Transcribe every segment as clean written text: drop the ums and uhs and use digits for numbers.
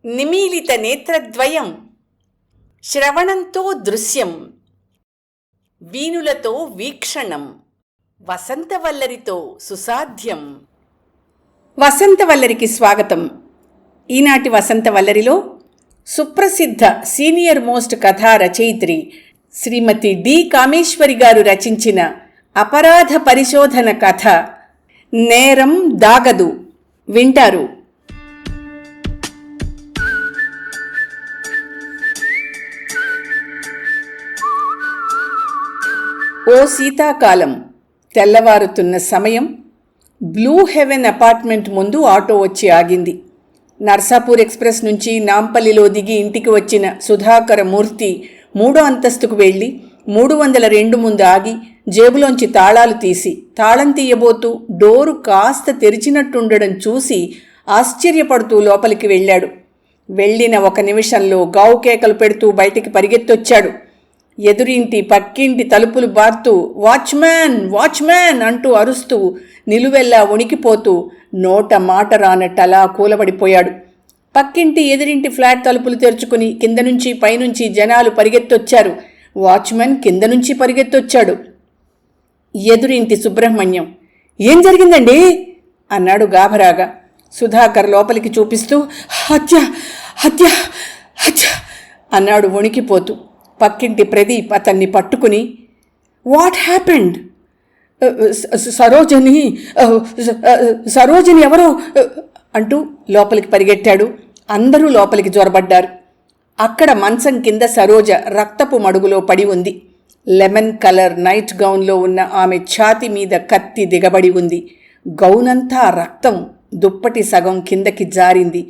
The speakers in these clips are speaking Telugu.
నిమీలిత నేత్రద్వయం, శ్రవణంతో దృశ్యం, వీణులతో వీక్షణం, వసంతవల్లరితో సుసాధ్యం. వసంతవల్లరికి స్వాగతం. ఈనాటి వసంతవల్లరిలో సుప్రసిద్ధ సీనియర్ మోస్ట్ కథా రచయిత్రి శ్రీమతి డి కామేశ్వరి గారు రచించిన అపరాధ పరిశోధన కథ నేరం దాగదు వింటారు. ఓ శీతాకాలం, తెల్లవారుతున్న సమయం. బ్లూ హెవెన్ అపార్ట్మెంట్ ముందు ఆటో వచ్చి ఆగింది. నర్సాపూర్ ఎక్స్ప్రెస్ నుంచి నాంపల్లిలో దిగి ఇంటికి వచ్చిన సుధాకర మూర్తి 3వ అంతస్తుకు వెళ్ళి 302 ముందు ఆగి జేబులోంచి తాళాలు తీసి తాళం తీయబోతూ డోరు కాస్త తెరిచినట్టుండడం చూసి ఆశ్చర్యపడుతూ లోపలికి వెళ్ళాడు. వెళ్ళిన 1 నిమిషంలో గావు కేకలు పెడుతూ బయటికి పరిగెత్తొచ్చాడు. ఎదురింటి పక్కింటి తలుపులు బార్తూ వాచ్మ్యాన్ వాచ్మ్యాన్ అంటూ అరుస్తూ నిలువెల్లా వణికిపోతూ నోట మాట రానట్టలా కూలబడిపోయాడు. పక్కింటి ఎదురింటి ఫ్లాట్ తలుపులు తెరుచుకుని కింద నుంచి పైనుంచి జనాలు పరిగెత్తొచ్చారు. వాచ్మెన్ కింద నుంచి పరిగెత్తొచ్చాడు. ఎదురింటి సుబ్రహ్మణ్యం, ఏం జరిగిందండి అన్నాడు గాభరాగా. సుధాకర్ లోపలికి చూపిస్తూ హత్య హత్య హత్య అన్నాడు వణికిపోతూ. పక్కింటి ప్రదీప్ అతన్ని పట్టుకుని వాట్ హ్యాపెండ్? సరోజిని ఎవరో అంటూ లోపలికి పరిగెట్టాడు. అందరూ లోపలికి జొరబడ్డారు. అక్కడ మంచం కింద సరోజ రక్తపు మడుగులో పడి ఉంది. లెమన్ కలర్ నైట్ గౌన్లో ఉన్న ఆమె ఛాతి మీద కత్తి దిగబడి ఉంది. గౌనంతా రక్తం, దుప్పటి సగం కిందకి జారింది.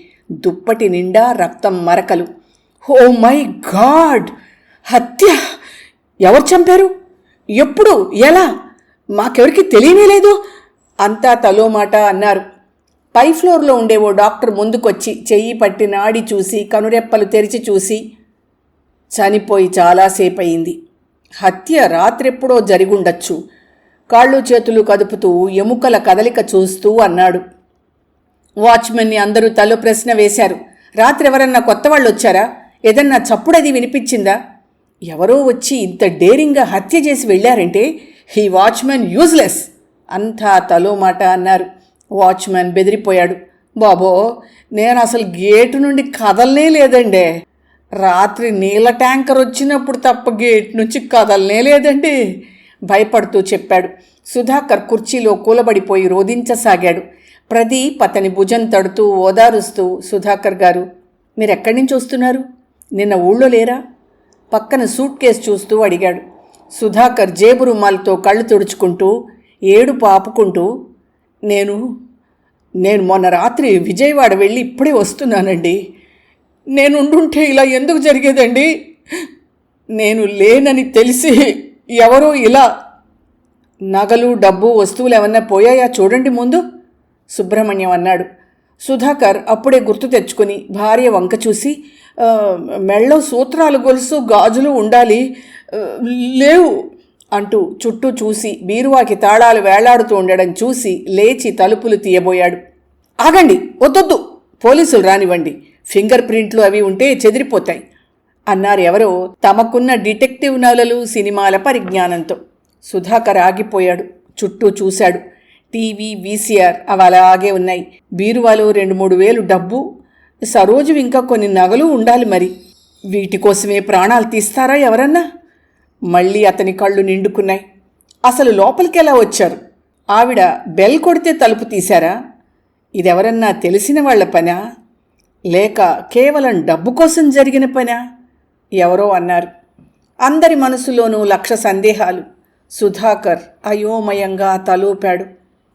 దుప్పటి నిండా రక్తం మరకలు. Oh my god! హత్య! ఎవరు చంపారు? ఎప్పుడు? ఎలా? మాకెవరికి తెలియనేలేదు అంతా తలో మాట అన్నారు. పై ఫ్లోర్లో ఉండే ఓ డాక్టర్ ముందుకొచ్చి చెయ్యి పట్టి నాడి చూసి కనురెప్పలు తెరిచి చూసి, చనిపోయి చాలాసేపు అయింది. హత్య రాత్రెప్పుడో జరిగుండొచ్చు. కాళ్ళు చేతులు కదుపుతూ ఎముకల కదలిక చూస్తూ అన్నాడు. వాచ్మెన్ని అందరూ తలో ప్రశ్న వేశారు. రాత్రి ఎవరన్నా కొత్త వాళ్ళు వచ్చారా? ఏదన్నా చప్పుడది వినిపించిందా? ఎవరో వచ్చి ఇంత డేరింగ్గా హత్య చేసి వెళ్ళారంటే ఈ వాచ్మెన్ యూజ్లెస్ అంతా తలో మాట అన్నారు. వాచ్మెన్ బెదిరిపోయాడు. బాబో, నేను అసలు గేటు నుండి కదలనే లేదండి. రాత్రి నీళ్ళ ట్యాంకర్ వచ్చినప్పుడు తప్ప గేట్ నుంచి కదలనే లేదండి భయపడుతూ చెప్పాడు. సుధాకర్ కుర్చీలో కూలబడిపోయి రోదించసాగాడు. ప్రదీప్ అతని భుజం తడుతూ ఓదారుస్తూ, సుధాకర్ గారు, మీరెక్కడి నుంచి వస్తున్నారు? నిన్న ఊళ్ళో లేరా? పక్కన సూట్ కేసు చూస్తూ అడిగాడు. సుధాకర్ జేబు రుమాలతో కళ్ళు తుడుచుకుంటూ ఏడుపు ఆపుకుంటూ, నేను మొన్న రాత్రి విజయవాడ వెళ్ళి ఇప్పుడే వస్తున్నానండి. నేనుండుంటే ఇలా ఎందుకు జరిగేదండి? నేను లేనని తెలిసి ఎవరో ఇలా. నగలు, డబ్బు, వస్తువులు ఏమన్నా పోయాయా చూడండి ముందు సుబ్రహ్మణ్యం అన్నాడు. సుధాకర్ అప్పుడే గుర్తు తెచ్చుకుని భార్య వంక చూసి, మెళ్ళో సూత్రాలు, గొలుసు, గాజులు ఉండాలి, లేవు అంటూ చుట్టూ చూసి బీరువాకి తాళాలు వేలాడుతూ ఉండడం చూసి లేచి తలుపులు తీయబోయాడు. ఆగండి, వద్దొద్దు, పోలీసులు రానివ్వండి, ఫింగర్ ప్రింట్లు అవి ఉంటే చెదిరిపోతాయి అన్నారు ఎవరో తమకున్న డిటెక్టివ్ నవలలు, సినిమాల పరిజ్ఞానంతో. సుధాకర్ ఆగిపోయాడు. చుట్టూ చూశాడు. టీవీ, వీసీఆర్ అవి అలాగే ఉన్నాయి. బీరువాలో 2-3 వేలు డబ్బు, సరోజు ఇంకా కొన్ని నగలు ఉండాలి. మరి వీటి కోసమే ప్రాణాలు తీస్తారా ఎవరన్నా? మళ్ళీ అతని కళ్ళు నిండుకున్నాయి. అసలు లోపలికి ఎలా వచ్చారు? ఆవిడ బెల్ కొడితే తలుపు తీశారా? ఇదెవరన్నా తెలిసిన వాళ్ల పనా, లేక కేవలం డబ్బు కోసం జరిగిన పనా? ఎవరో అన్నారు. అందరి మనసులోనూ 1,00,000 సందేహాలు. సుధాకర్ అయోమయంగా తలూపాడు.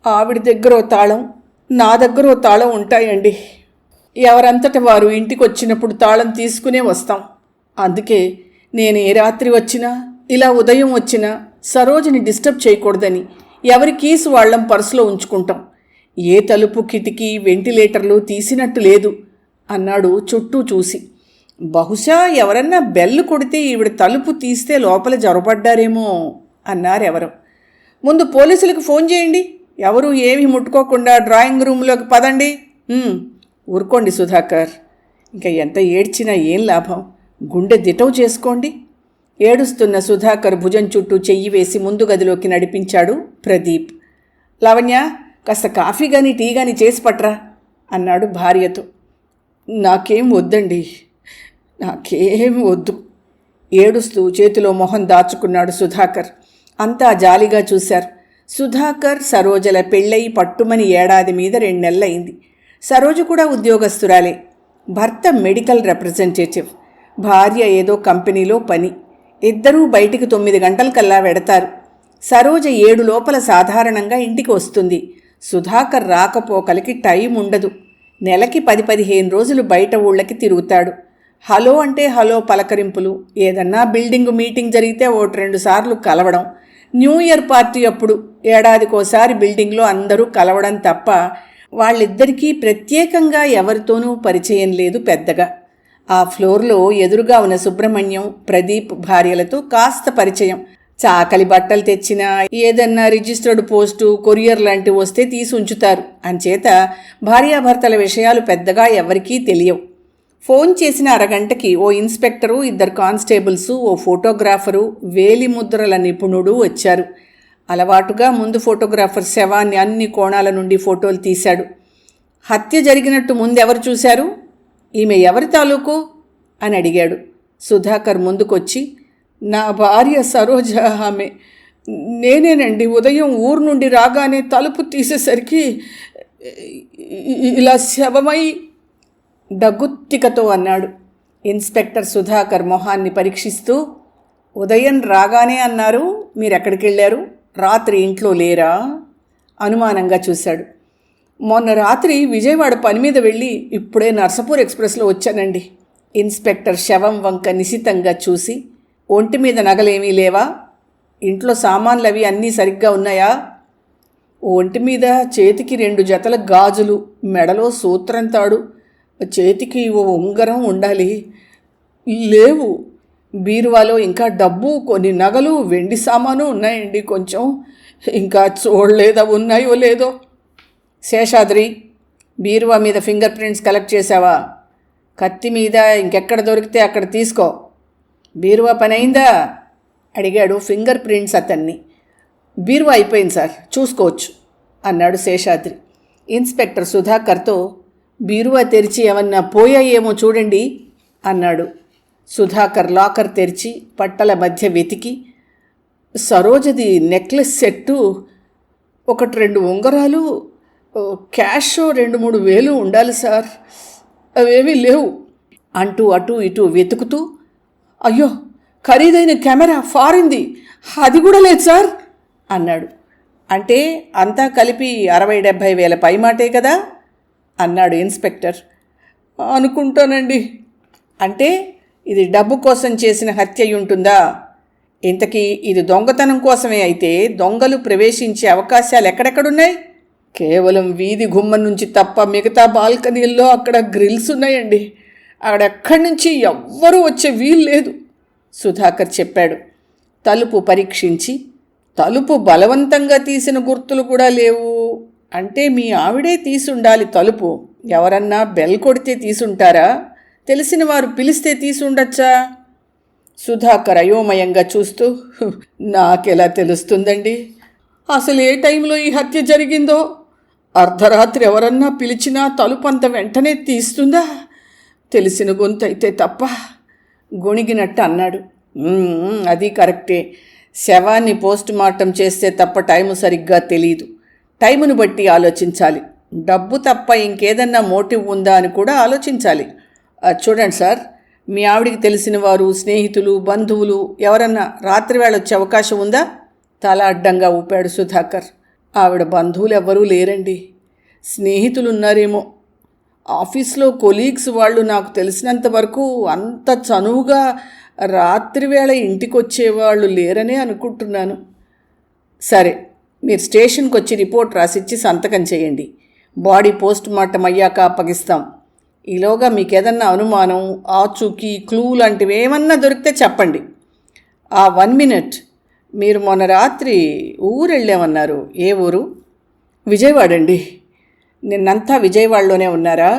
ఆవిడ దగ్గరో తాళం, నా దగ్గరో తాళం ఉంటాయండి. ఎవరంతట వారు ఇంటికి వచ్చినప్పుడు తాళం తీసుకునే వస్తాం. అందుకే నేను ఏ రాత్రి వచ్చినా, ఇలా ఉదయం వచ్చినా సరోజిని డిస్టర్బ్ చేయకూడదని ఎవరి కీసు వాళ్ళం పర్సులో ఉంచుకుంటాం. ఏ తలుపు, కిటికీ, వెంటిలేటర్లు తీసినట్టు లేదు అన్నాడు చుట్టూ చూసి. బహుశా ఎవరన్నా బెల్లు కొడితే ఈవిడ తలుపు తీస్తే లోపల జొరబడ్డారేమో అన్నారెవరో. ముందు పోలీసులకు ఫోన్ చేయండి, ఎవరూ ఏమీ ముట్టుకోకుండా డ్రాయింగ్ రూమ్లోకి పదండి. ఊరుకోండి సుధాకర్, ఇంకా ఎంత ఏడ్చినా ఏం లాభం, గుండె దిటవు చేసుకోండి. ఏడుస్తున్న సుధాకర్ భుజం చుట్టూ చెయ్యి వేసి ముందు గదిలోకి నడిపించాడు ప్రదీప్. లావణ్య, కాస్త కాఫీ కానీ టీ కానీ చేసి పట్రా అన్నాడు భార్యతో. నాకేం వద్దండి, నాకేం వద్దు. ఏడుస్తూ చేతిలో మొహం దాచుకున్నాడు సుధాకర్. అంతా జాలిగా చూశారు. సుధాకర్, సరోజల పెళ్ళై పట్టుమని ఏడాది మీద 2 నెలలైంది. సరోజ కూడా ఉద్యోగస్తురాలే. భర్త మెడికల్ రిప్రజెంటేటివ్, భార్య ఏదో కంపెనీలో పని. ఇద్దరూ బయటికి 9 గంటలకల్లా వెడతారు. సరోజ 7 లోపల సాధారణంగా ఇంటికి వస్తుంది. సుధాకర్ రాకపోకలకి టైం ఉండదు. నెలకి 10-15 రోజులు బయట ఊళ్ళకి తిరుగుతాడు. హలో అంటే హలో పలకరింపులు, ఏదన్నా బిల్డింగ్ మీటింగ్ జరిగితే 1-2 సార్లు కలవడం, న్యూ ఇయర్ పార్టీ అప్పుడు ఏడాదికోసారి బిల్డింగ్లో అందరూ కలవడం తప్ప వాళ్ళిద్దరికీ ప్రత్యేకంగా ఎవరితోనూ పరిచయం లేదు పెద్దగా. ఆ ఫ్లోర్లో ఎదురుగా ఉన్న సుబ్రహ్మణ్యం, ప్రదీప్ భార్యలతో కాస్త పరిచయం. చాకలి బట్టలు తెచ్చినా, ఏదన్నా రిజిస్టర్డ్ పోస్టు, కొరియర్ లాంటివి వస్తే తీసి ఉంచుతారు. అంచేత భార్యాభర్తల విషయాలు పెద్దగా ఎవరికీ తెలియవు. ఫోన్ చేసిన అరగంటకి ఓ ఇన్స్పెక్టరు, 2 కానిస్టేబుల్సు, ఓ ఫోటోగ్రాఫరు, వేలిముద్రల నిపుణుడు వచ్చారు. అలవాటుగా ముందు ఫోటోగ్రాఫర్ శవాన్ని అన్ని కోణాల నుండి ఫోటోలు తీశాడు. హత్య జరిగినట్టు ముందెవరు చూశారు? ఈమె ఎవరి తాలూకు అని అడిగాడు. సుధాకర్ ముందుకొచ్చి, నా భార్య సరోజ, ఆమె నేనేనండి. ఉదయం ఊరు నుండి రాగానే తలుపు తీసేసరికి ఇలా శవమై దగ్గుత్తికతో అన్నాడు. ఇన్స్పెక్టర్ సుధాకర్ మొహాన్ని పరీక్షిస్తూ, ఉదయం రాగానే అన్నారు, మీరెక్కడికి వెళ్ళారు? రాత్రి ఇంట్లో లేరా? అనుమానంగా చూశాడు. మొన్న రాత్రి విజయవాడ పని మీద వెళ్ళి ఇప్పుడే నర్సపూర్ ఎక్స్ప్రెస్లో వచ్చానండి. ఇన్స్పెక్టర్ శవం వంక నిశితంగా చూసి, ఒంటి మీద నగలేమీ లేవా? ఇంట్లో సామాన్లు అవి అన్నీ సరిగ్గా ఉన్నాయా? ఒంటి మీద చేతికి 2 జతల గాజులు, మెడలో సూత్రం తాడు, చేతికి ఓ ఉంగరం ఉండాలి. లేవు. బీరువాలో ఇంకా డబ్బు, కొన్ని నగలు, వెండి సామాను ఉన్నాయండి. కొంచెం ఇంకా చూడలేదా ఉన్నాయో లేదో. శేషాద్రి, బీరువా మీద ఫింగర్ ప్రింట్స్ కలెక్ట్ చేసావా? కత్తి మీద ఇంకెక్కడ దొరికితే అక్కడ తీసుకో. బీరువా పని అయిందా అడిగాడు ఫింగర్ ప్రింట్స్ అతన్ని. బీరువా అయిపోయింది సార్, చూసుకోవచ్చు అన్నాడు శేషాద్రి. ఇన్స్పెక్టర్ సుధాకర్తో, బీరువా తెరిచి ఏమన్నా పోయాయేమో చూడండి అన్నాడు. సుధాకర్ లాకర్ తెరిచి పట్టల మధ్య వెతికి, సరోజది నెక్లెస్ సెట్టు, 1-2 ఉంగరాలు, క్యాష్ 2-3 వేలు ఉండాలి సార్, అవేమీ లేవు అంటూ అటు ఇటు వెతుకుతూ, అయ్యో ఖరీదైన కెమెరా, ఫారిన్ది, అది కూడా లేదు సార్ అన్నాడు. అంటే అంతా కలిపి 60-70 వేల పైమాటే కదా అన్నాడు ఇన్స్పెక్టర్. అనుకుంటానండి. అంటే ఇది డబ్బు కోసం చేసిన హత్య అయి ఉంటుందా? ఇంతకీ ఇది దొంగతనం కోసమే అయితే దొంగలు ప్రవేశించే అవకాశాలు ఎక్కడెక్కడున్నాయి? కేవలం వీధి గుమ్మం నుంచి తప్ప మిగతా బాల్కనీల్లో అక్కడ గ్రిల్స్ ఉన్నాయండి. అక్కడెక్కడి నుంచి ఎవ్వరూ వచ్చే వీలు లేదు సుధాకర్ చెప్పాడు. తలుపు పరీక్షించి, తలుపు బలవంతంగా తీసిన గుర్తులు కూడా లేవు. అంటే మీ ఆవిడే తీసుండాలి తలుపు. ఎవరన్నా బెల్ కొడితే తీసుంటారా? తెలిసిన వారు పిలిస్తే తీసుండొచ్చా? సుధాకర్ అయోమయంగా చూస్తూ, నాకెలా తెలుస్తుందండి? అసలు ఏ టైంలో ఈ హత్య జరిగిందో? అర్ధరాత్రి ఎవరన్నా పిలిచినా తలుపు అంత వెంటనే తీస్తుందా? తెలిసిన గొంతు అయితే తప్ప గొణిగినట్టు అన్నాడు. అది కరెక్టే. శవాన్ని పోస్ట్ మార్టం చేస్తే తప్ప టైము సరిగ్గా తెలీదు. టైమును బట్టి ఆలోచించాలి. డబ్బు తప్ప ఇంకేదన్నా మోటివ్ ఉందా అని కూడా ఆలోచించాలి. చూడండి సార్, మీ ఆవిడికి తెలిసిన వారు, స్నేహితులు, బంధువులు ఎవరన్నా రాత్రివేళ వచ్చే అవకాశం ఉందా? తల అడ్డంగా ఊపాడు సుధాకర్. ఆవిడ బంధువులు ఎవ్వరూ లేరండి. స్నేహితులు ఉన్నారేమో. ఆఫీస్లో కొలీగ్స్ వాళ్ళు నాకు తెలిసినంత వరకు అంత చనువుగా రాత్రివేళ ఇంటికి వచ్చేవాళ్ళు లేరనే అనుకుంటున్నాను. సరే, మీరు స్టేషన్కి వచ్చి రిపోర్ట్ రాసిచ్చి సంతకం చేయండి. బాడీ పోస్ట్ మార్టం అయ్యాక అప్పగిస్తాం. ఈలోగా మీకేదన్నా అనుమానం, ఆచూకీ, క్లూ లాంటివి ఏమన్నా దొరికితే చెప్పండి. 1 మినిట్, మీరు మొన్న రాత్రి ఊరు వెళ్ళామన్నారు. ఏ ఊరు? విజయవాడ అండి. నిన్నంతా విజయవాడలోనే ఉన్నారా?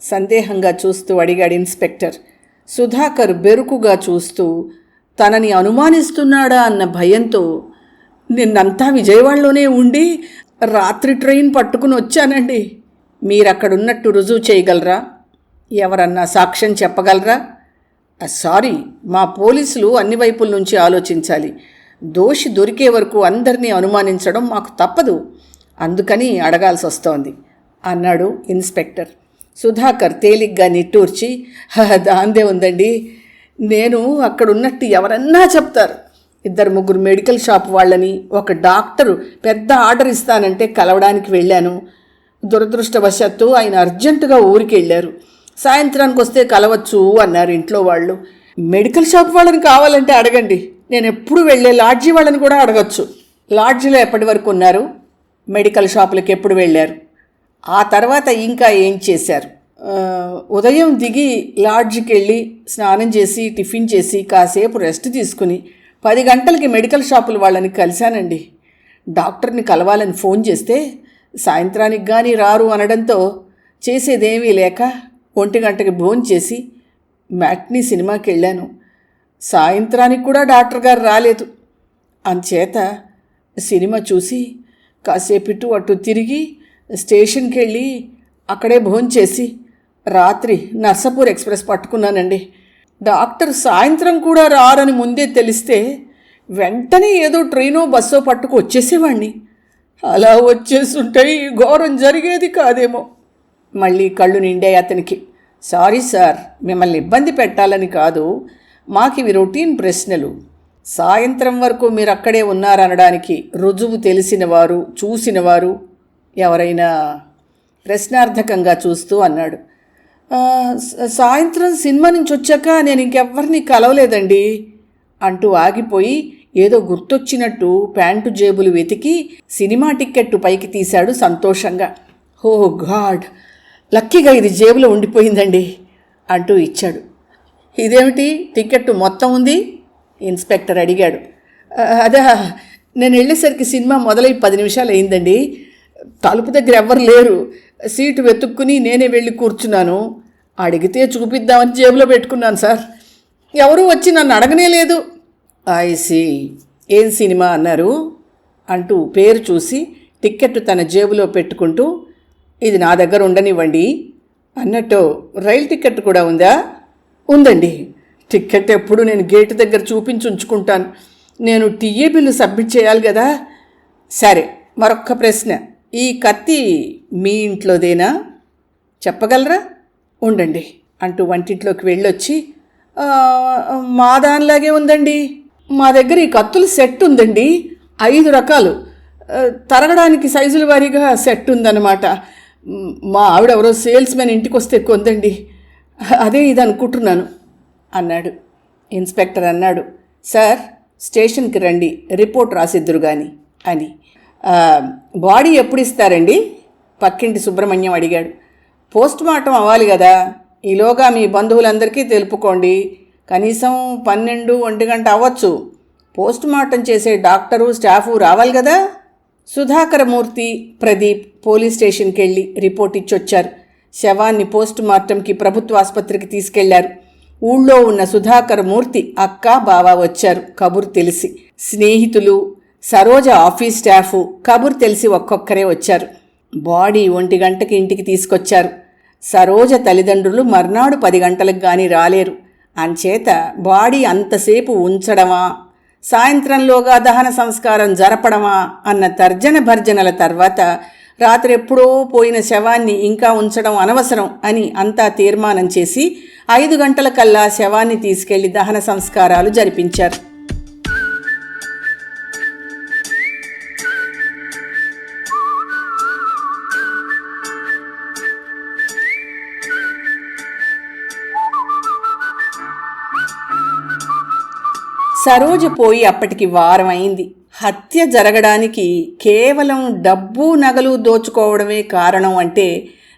సందేహంగా చూస్తూ అడిగాడు ఇన్స్పెక్టర్. సుధాకర్ బెరుకుగా చూస్తూ తనని అనుమానిస్తున్నాడా అన్న భయంతో, నిన్నంతా విజయవాడలోనే ఉండి రాత్రి ట్రైన్ పట్టుకుని వచ్చానండి. మీరక్కడున్నట్టు రుజువు చేయగలరా? ఎవరన్నా సాక్ష్యం చెప్పగలరా? సారీ, మా పోలీసులు అన్ని వైపుల నుంచి ఆలోచించాలి. దోషి దొరికే వరకు అందరినీ అనుమానించడం మాకు తప్పదు, అందుకని అడగాల్సి వస్తోంది అన్నాడు ఇన్స్పెక్టర్. సుధాకర్ తేలిగ్గా నిట్టూర్చి, దాందే ఉందండి, నేను అక్కడున్నట్టు ఎవరన్నా చెప్తారు. 2-3 మెడికల్ షాప్ వాళ్ళని, ఒక డాక్టరు పెద్ద ఆర్డర్ ఇస్తానంటే కలవడానికి వెళ్ళాను. దురదృష్టవశాత్తు ఆయన అర్జెంటుగా ఊరికి వెళ్ళారు. సాయంత్రానికి వస్తే కలవచ్చు అన్నారు ఇంట్లో వాళ్ళు. మెడికల్ షాప్ వాళ్ళని కావాలంటే అడగండి, నేను ఎప్పుడు వెళ్ళే లాడ్జీ వాళ్ళని కూడా అడగచ్చు. లాడ్జీలో ఎప్పటి వరకు ఉన్నారు? మెడికల్ షాపులకు ఎప్పుడు వెళ్ళారు? ఆ తర్వాత ఇంకా ఏం చేశారు? ఉదయం దిగి లాడ్జికి వెళ్ళి స్నానం చేసి టిఫిన్ చేసి కాసేపు రెస్ట్ తీసుకుని 10 గంటలకి మెడికల్ షాపుల వాళ్ళని కలిశానండి. డాక్టర్ని కలవాలని ఫోన్ చేస్తే సాయంత్రానికి కానీ రారు అనడంతో చేసేదేమీ లేక 1 గంటకి భోంచేసి మ్యాట్నీ సినిమాకి వెళ్ళాను. సాయంత్రానికి కూడా డాక్టర్ గారు రాలేదు. అంచేత సినిమా చూసి కాసేపు ఇటు అటు తిరిగి స్టేషన్కి వెళ్ళి అక్కడే భోంచేసి రాత్రి నర్సాపూర్ ఎక్స్ప్రెస్ పట్టుకున్నానండి. డాక్టర్ సాయంత్రం కూడా రారని ముందే తెలిస్తే వెంటనే ఏదో ట్రైనో బస్సో పట్టుకు వచ్చేసేవాడిని. అలా వచ్చేస్తుంటే ఈ ఘోరం జరిగేది కాదేమో. మళ్ళీ కళ్ళు నిండాయి అతనికి. సారీ సార్, మిమ్మల్ని ఇబ్బంది పెట్టాలని కాదు, మాకివి రొటీన్ ప్రశ్నలు. సాయంత్రం వరకు మీరు అక్కడే ఉన్నారనడానికి రుజువు తెలిసినవారు, చూసినవారు ఎవరైనా? ప్రశ్నార్థకంగా చూస్తూ అన్నాడు. సాయంత్రం సినిమా నుంచి వచ్చాక నేను ఇంకెవ్వరిని కలవలేదండి అంటూ ఆగిపోయి ఏదో గుర్తొచ్చినట్టు ప్యాంటు జేబులు వెతికి సినిమా టిక్కెట్టు పైకి తీశాడు సంతోషంగా. ఓ గాడ్, లక్కీగా ఇది జేబులో ఉండిపోయిందండి అంటూ ఇచ్చాడు. ఇదేమిటి, టిక్కెట్టు మొత్తం ఉంది? ఇన్స్పెక్టర్ అడిగాడు. అదా, నేను వెళ్ళేసరికి సినిమా మొదలై 10 నిమిషాలు అయిందండి. తలుపు దగ్గర ఎవ్వరు లేరు. సీటు వెతుక్కుని నేనే వెళ్ళి కూర్చున్నాను. అడిగితే చూపిద్దామని జేబులో పెట్టుకున్నాను సార్. ఎవరూ వచ్చి నన్ను అడగనే లేదు. ఐసి, ఏం సినిమా అన్నారు అంటూ పేరు చూసి టిక్కెట్టు తన జేబులో పెట్టుకుంటూ, ఇది నా దగ్గర ఉండనివ్వండి అన్నట్టు, రైలు టిక్కెట్ కూడా ఉందా? ఉందండి. టిక్కెట్ ఎప్పుడు నేను గేటు దగ్గర చూపించి ఉంచుకుంటాను. నేను టీఏ బిల్లు సబ్మిట్ చేయాలి కదా. సరే, మరొక్క ప్రశ్న, ఈ కత్తి మీ ఇంట్లోదేనా? చెప్పగలరా? ఉండండి అంటూ వంటింట్లోకి వెళ్ళొచ్చి, మా దానిలాగే ఉందండి. మా దగ్గర ఈ కత్తుల సెట్ ఉందండి, 5 రకాలు. తరగడానికి సైజుల వారీగా సెట్ ఉందన్నమాట. మా ఆవిడ ఎవరో సేల్స్మెన్ ఇంటికి వస్తే కొందండి, అదే ఇది అనుకుంటున్నాను అన్నాడు. ఇన్స్పెక్టర్ అన్నాడు, సార్ స్టేషన్కి రండి, రిపోర్ట్ రాసిద్దురు కానీ అని. బాడీ ఎప్పుడు ఇస్తారండి? పక్కింటి సుబ్రహ్మణ్యం అడిగాడు. పోస్ట్ మార్టం అవ్వాలి కదా, ఈలోగా మీ బంధువులందరికీ తెలుపుకోండి. కనీసం 12-1 గంట అవ్వచ్చు. పోస్ట్ మార్టం చేసే డాక్టరు స్టాఫు రావాలి కదా. సుధాకరమూర్తి, ప్రదీప్ పోలీస్ స్టేషన్కి వెళ్ళి రిపోర్ట్ ఇచ్చొచ్చారు. శవాన్ని పోస్ట్ మార్టంకి ప్రభుత్వ ఆసుపత్రికి తీసుకెళ్లారు. ఊళ్ళో ఉన్న సుధాకరమూర్తి అక్క, బావ వచ్చారు కబురు తెలిసి. స్నేహితులు, సరోజ ఆఫీస్ స్టాఫు కబురు తెలిసి ఒక్కొక్కరే వచ్చారు. బాడీ 1 గంటకి ఇంటికి తీసుకొచ్చారు. సరోజ తల్లిదండ్రులు మర్నాడు 10 గంటలకు కానీ రాలేరు. అంచేత బాడీ అంతసేపు ఉంచడమా, సాయంత్రంలోగా దహన సంస్కారం జరపడమా అన్న తర్జన భర్జనల తర్వాత రాత్రి ఎప్పుడో పోయిన శవాన్ని ఇంకా ఉంచడం అనవసరం అని అంతా తీర్మానం చేసి 5 గంటలకల్లా శవాన్ని తీసుకెళ్లి దహన సంస్కారాలు జరిపించారు. సరోజ పోయి అప్పటికి వారం అయింది. హత్య జరగడానికి కేవలం డబ్బు నగలు దోచుకోవడమే కారణం అంటే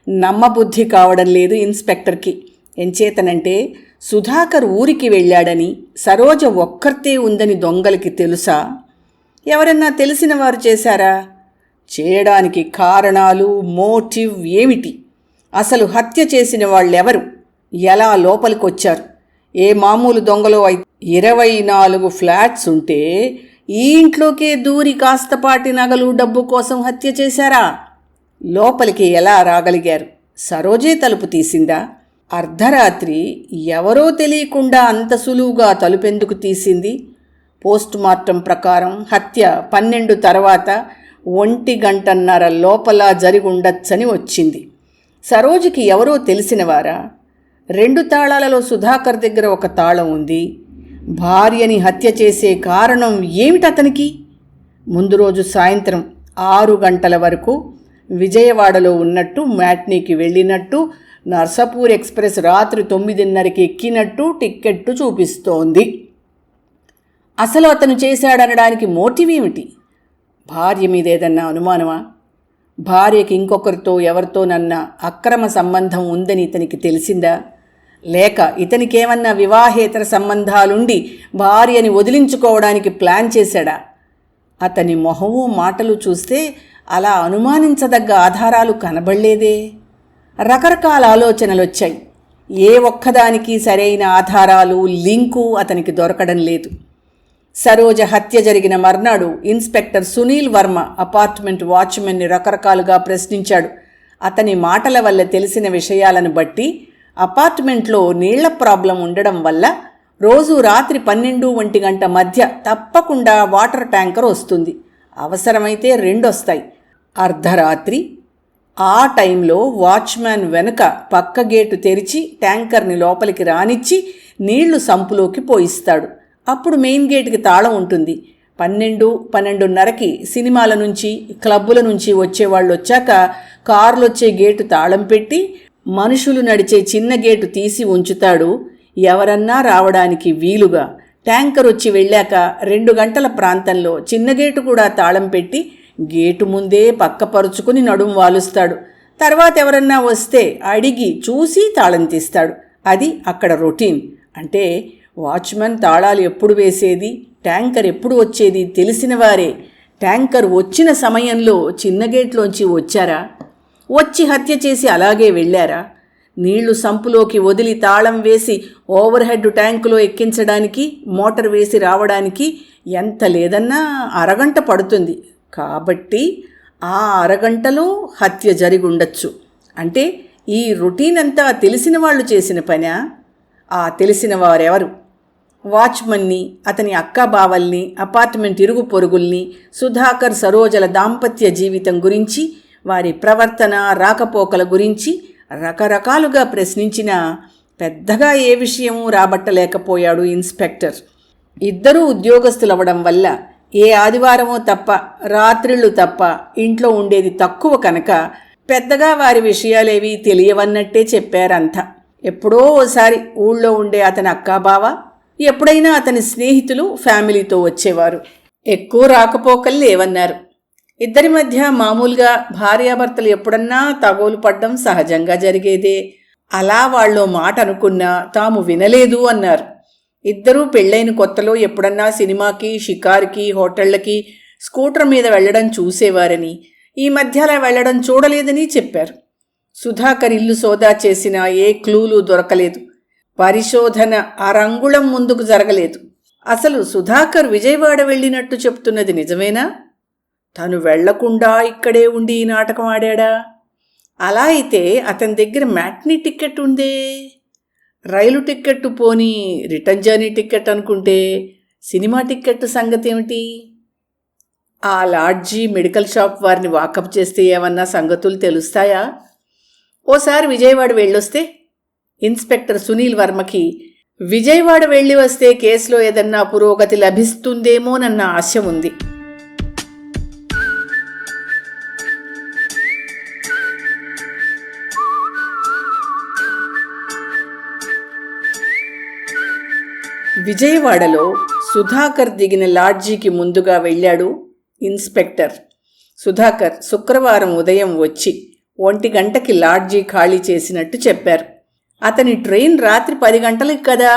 నమ్మబుద్ధి కావడం లేదు ఇన్స్పెక్టర్కి. ఎంచేతనంటే సుధాకర్ ఊరికి వెళ్ళాడని, సరోజ ఒక్కర్తే ఉందని దొంగలకి తెలుసా? ఎవరన్నా తెలిసిన వారు చేశారా? చేయడానికి కారణాలు, మోటివ్ ఏమిటి? అసలు హత్య చేసిన వాళ్ళెవరు? ఎలా లోపలికొచ్చారు? ఏ మామూలు దొంగలో అయితే 24 ఫ్లాట్స్ ఉంటే ఈ ఇంట్లోకే దూరి కాస్తపాటి నగలు డబ్బు కోసం హత్య చేశారా? లోపలికి ఎలా రాగలిగారు? సరోజే తలుపు తీసిందా? అర్ధరాత్రి ఎవరో తెలియకుండా అంత సులువుగా తలుపెందుకు తీసింది? పోస్టుమార్టం ప్రకారం హత్య 12 తర్వాత 1 గంటన్నర లోపల జరిగుండొచ్చని వచ్చింది. సరోజకి ఎవరో తెలిసినవారా? 2 తాళాలలో సుధాకర్ దగ్గర ఒక తాళం ఉంది. భార్యని హత్య చేసే కారణం ఏమిటతనికి? ముందు రోజు సాయంత్రం 6 గంటల వరకు విజయవాడలో ఉన్నట్టు, మ్యాట్నీకి వెళ్ళినట్టు, నర్సాపూర్ ఎక్స్ప్రెస్ రాత్రి 9:30కి ఎక్కినట్టు టిక్కెట్టు చూపిస్తోంది. అసలు అతను చేశాడనడానికి మోటివ్ ఏమిటి? భార్య మీద ఏదన్నా అనుమానమా? భార్యకి ఇంకొకరితో ఎవరితోనన్నా అక్రమ సంబంధం ఉందని ఇతనికి తెలిసిందా? లేక ఇతనికేమన్నా వివాహేతర సంబంధాలుండి భార్యని వదిలించుకోవడానికి ప్లాన్ చేశాడా? అతని మొహము మాటలు చూస్తే అలా అనుమానించదగ్గ ఆధారాలు కనబడలేదే. రకరకాల ఆలోచనలొచ్చాయి. ఏ ఒక్కదానికి సరైన ఆధారాలు, లింకు అతనికి దొరకడం లేదు. సరోజ హత్య జరిగిన మర్నాడు ఇన్స్పెక్టర్ సునీల్ వర్మ అపార్ట్మెంట్ వాచ్మెన్ని రకరకాలుగా ప్రశ్నించాడు. అతని మాటల వల్ల తెలిసిన విషయాలను బట్టి అపార్ట్మెంట్లో నీళ్ల ప్రాబ్లం ఉండడం వల్ల రోజు రాత్రి 12-1 గంట మధ్య తప్పకుండా వాటర్ ట్యాంకర్ వస్తుంది. అవసరమైతే 2 వస్తాయి. అర్ధరాత్రి ఆ టైంలో వాచ్మ్యాన్ వెనుక పక్క గేటు తెరిచి ట్యాంకర్ని లోపలికి రానిచ్చి నీళ్లు సంపులోకి పోయిస్తాడు. అప్పుడు మెయిన్ గేటుకి తాళం ఉంటుంది. 12-12:30కి సినిమాల నుంచి, క్లబ్బుల నుంచి వచ్చేవాళ్ళు వచ్చాక కార్లొచ్చే గేటు తాళం పెట్టి మనుషులు నడిచే చిన్న గేటు తీసి ఉంచుతాడు, ఎవరన్నా రావడానికి వీలుగా. ట్యాంకర్ వచ్చి వెళ్ళాక 2 గంటల ప్రాంతంలో చిన్న గేటు కూడా తాళం పెట్టి గేటు ముందే పక్కపరుచుకుని నడుం వాలుస్తాడు. తర్వాత ఎవరన్నా వస్తే అడిగి చూసి తాళం తీస్తాడు. అది అక్కడ రొటీన్. అంటే వాచ్మెన్ తాళాలు ఎప్పుడు వేసేది, ట్యాంకర్ ఎప్పుడు వచ్చేది తెలిసిన వారే. ట్యాంకర్ వచ్చిన సమయంలో చిన్న గేట్లోంచి వచ్చారా? వచ్చి హత్య చేసి అలాగే వెళ్ళారా? నీళ్లు సంపులోకి వదిలి తాళం వేసి ఓవర్ హెడ్ ట్యాంకులో ఎక్కించడానికి, మోటార్ వేసి రావడానికి ఎంత లేదన్నా అరగంట పడుతుంది. కాబట్టి ఆ అరగంటలో హత్య జరిగి ఉండొచ్చు. అంటే ఈ రొటీన్ అంతా తెలిసిన వాళ్ళు చేసిన పనా? ఆ తెలిసిన వారెవరు? వాచ్మన్ని, అతని అక్కాబావల్ని, అపార్ట్మెంట్ ఇరుగు పొరుగుల్ని, సుధాకర్ సరోజల దాంపత్య జీవితం గురించి, వారి ప్రవర్తన, రాకపోకల గురించి రకరకాలుగా ప్రశ్నించినా పెద్దగా ఏ విషయమూ రాబట్టలేకపోయాడు ఇన్స్పెక్టర్. ఇద్దరూ ఉద్యోగస్తులవ్వడం వల్ల ఏ ఆదివారమో తప్ప, రాత్రిళ్ళు తప్ప ఇంట్లో ఉండేది తక్కువ కనుక పెద్దగా వారి విషయాలేవీ తెలియవన్నట్టే చెప్పారంతా. ఎప్పుడో ఓసారి ఊళ్ళో ఉండే అతని అక్కాబావ, ఎప్పుడైనా అతని స్నేహితులు ఫ్యామిలీతో వచ్చేవారు. ఎక్కువ రాకపోకలు లేవన్నారు. ఇద్దరి మధ్య మామూలుగా భార్యాభర్తలు ఎప్పుడన్నా తగోలు పడ్డం సహజంగా జరిగేదే. అలా వాళ్ళో మాట అనుకున్నా తాము వినలేదు అన్నారు. ఇద్దరూ పెళ్ళైన కొత్తలో ఎప్పుడన్నా సినిమాకి, షికారుకి, హోటళ్లకి స్కూటర్ మీద వెళ్లడం చూసేవారని, ఈ మధ్య అలా వెళ్లడం చూడలేదని చెప్పారు. సుధాకర్ ఇల్లు సోదా చేసినా ఏ క్లూలు దొరకలేదు. పరిశోధన అరంగుళం ముందుకు జరగలేదు. అసలు సుధాకర్ విజయవాడ వెళ్ళినట్టు చెప్తున్నది నిజమేనా? తను వెళ్లకుండా ఇక్కడే ఉండి ఈ నాటకం ఆడా? అలా అయితే అతని దగ్గర మ్యాట్నీ టిక్కెట్ ఉందే. రైలు టిక్కెట్టు పోనీ రిటర్న్ జర్నీ టిక్కెట్ అనుకుంటే సినిమా టిక్కెట్టు సంగతి ఏమిటి? ఆ లాడ్జీ, మెడికల్ షాప్ వారిని వాకప్ చేస్తే ఏమన్నా సంగతులు తెలుస్తాయా? ఓసారి విజయవాడ వెళ్ళొస్తే ఇన్స్పెక్టర్ సునీల్ వర్మకి విజయవాడ వెళ్ళి వస్తే కేసులో ఏదన్నా పురోగతి లభిస్తుందేమోనన్న ఆశ ఉంది. విజయవాడలో సుధాకర్ దిగిన లాడ్జీకి ముందుగా వెళ్ళాడు ఇన్స్పెక్టర్. సుధాకర్ శుక్రవారం ఉదయం వచ్చి 1 గంటకి లాడ్జీ ఖాళీ చేసినట్టు చెప్పారు. అతని ట్రైన్ రాత్రి 10 గంటలకి కదా,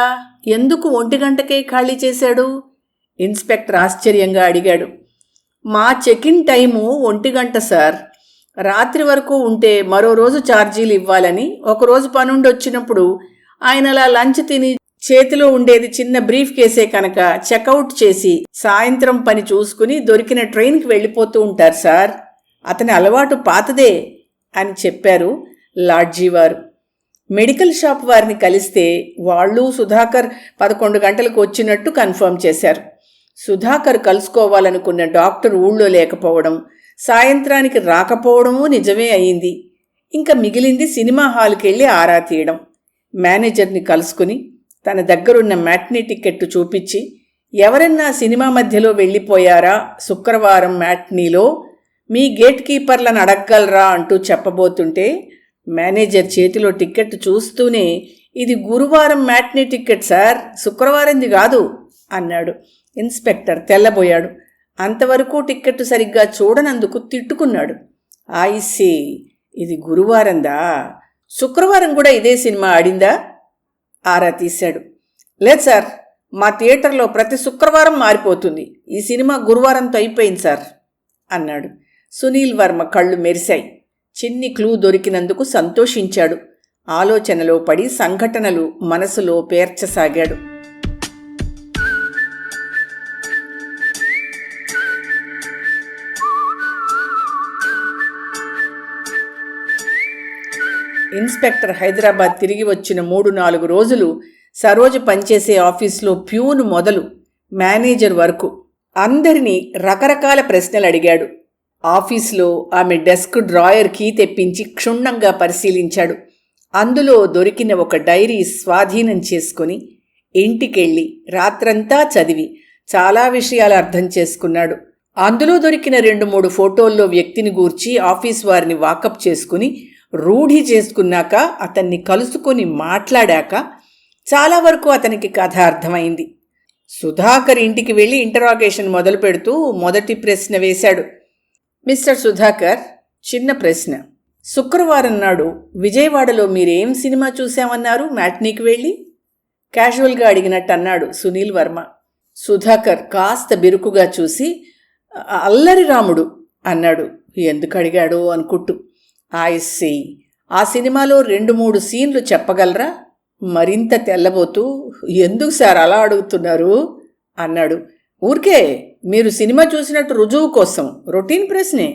ఎందుకు 1 గంటకే ఖాళీ చేశాడు? ఇన్స్పెక్టర్ ఆశ్చర్యంగా అడిగాడు. మా చెక్ ఇన్ టైము 1 గంట సార్. రాత్రి వరకు ఉంటే మరో రోజు ఛార్జీలు ఇవ్వాలని ఒకరోజు పనుండి వచ్చినప్పుడు ఆయన అలా లంచ్ తిని చేతిలో ఉండేది చిన్న బ్రీఫ్ కేసే కనుక చెక్అవుట్ చేసి సాయంత్రం పని చూసుకుని దొరికిన ట్రైన్కి వెళ్ళిపోతూ ఉంటారు సార్. అతని అలవాటు పాతదే అని చెప్పారు లాడ్జీవారు. మెడికల్ షాప్ వారిని కలిస్తే వాళ్ళు సుధాకర్ 11 గంటలకు వచ్చినట్టు కన్ఫర్మ్ చేశారు. సుధాకర్ కలుసుకోవాలనుకున్న డాక్టర్ ఊళ్ళో లేకపోవడం, సాయంత్రానికి రాకపోవడమూ నిజమే అయింది. ఇంకా మిగిలింది సినిమా హాల్కి వెళ్ళి ఆరా తీయడం. మేనేజర్ని కలుసుకుని తన దగ్గరున్న మ్యాట్నీ టికెట్టు చూపించి, ఎవరన్నా సినిమా మధ్యలో వెళ్ళిపోయారా శుక్రవారం మ్యాట్నీలో, మీ గేట్ కీపర్లను అడగగలరా అంటూ చెప్పబోతుంటే మేనేజర్ చేతిలో టికెట్ చూస్తూనే, ఇది గురువారం మ్యాట్నీ టికెట్ సార్, శుక్రవారంది కాదు అన్నాడు. ఇన్స్పెక్టర్ తెల్లబోయాడు. అంతవరకు టిక్కెట్టు సరిగ్గా చూడనందుకు తిట్టుకున్నాడు. ఐసీ, ఇది గురువారందా? శుక్రవారం కూడా ఇదే సినిమా ఆడిందా? ఆరా తీశాడు. లేదు సార్, మా థియేటర్లో ప్రతి శుక్రవారం మారిపోతుంది. ఈ సినిమా గురువారంతో అయిపోయింది సార్ అన్నాడు. సునీల్ వర్మ కళ్ళు మెరిశాయి. చిన్ని క్లూ దొరికినందుకు సంతోషించాడు. ఆలోచనలో పడి సంఘటనలు మనసులో పేర్చసాగాడు. ఇన్స్పెక్టర్ హైదరాబాద్ తిరిగి వచ్చిన 3-4 రోజులు సరోజ పనిచేసే ఆఫీస్లో ప్యూన్ మొదలు మేనేజర్ వరకు అందరినీ రకరకాల ప్రశ్నలు అడిగాడు. ఆఫీస్లో ఆమె డెస్క్ డ్రాయర్ కీ తెప్పించి క్షుణ్ణంగా పరిశీలించాడు. అందులో దొరికిన ఒక డైరీ స్వాధీనం చేసుకుని ఇంటికెళ్ళి రాత్రంతా చదివి చాలా విషయాలు అర్థం చేసుకున్నాడు. అందులో దొరికిన 2-3 ఫోటోల్లో వ్యక్తిని గూర్చి ఆఫీస్ వారిని వాకప్ చేసుకుని రూఢి చేసుకున్నాక, అతన్ని కలుసుకొని మాట్లాడాక చాలా వరకు అతనికి కథ అర్థమైంది. సుధాకర్ ఇంటికి వెళ్ళి ఇంటరాగేషన్ మొదలు పెడుతూ మొదటి ప్రశ్న వేశాడు. మిస్టర్ సుధాకర్, చిన్న ప్రశ్న. శుక్రవారం నాడు విజయవాడలో మీరేం సినిమా చూశామన్నారు మ్యాట్నీకి వెళ్ళి? క్యాజువల్గా అడిగినట్టు అన్నాడు సునీల్ వర్మ. సుధాకర్ కాస్త బిరుకుగా చూసి అల్లరి రాముడు అన్నాడు. ఎందుకు అడిగాడో అనుకుంటూ. ఐసీ, ఆ సినిమాలో 2-3 సీన్లు చెప్పగలరా? మరింత తెల్లబోతూ, ఎందుకు సార్ అలా అడుగుతున్నారు అన్నాడు. ఊరికే మీరు సినిమా చూసినట్టు రుజువు కోసం, రొటీన్ ప్రశ్నే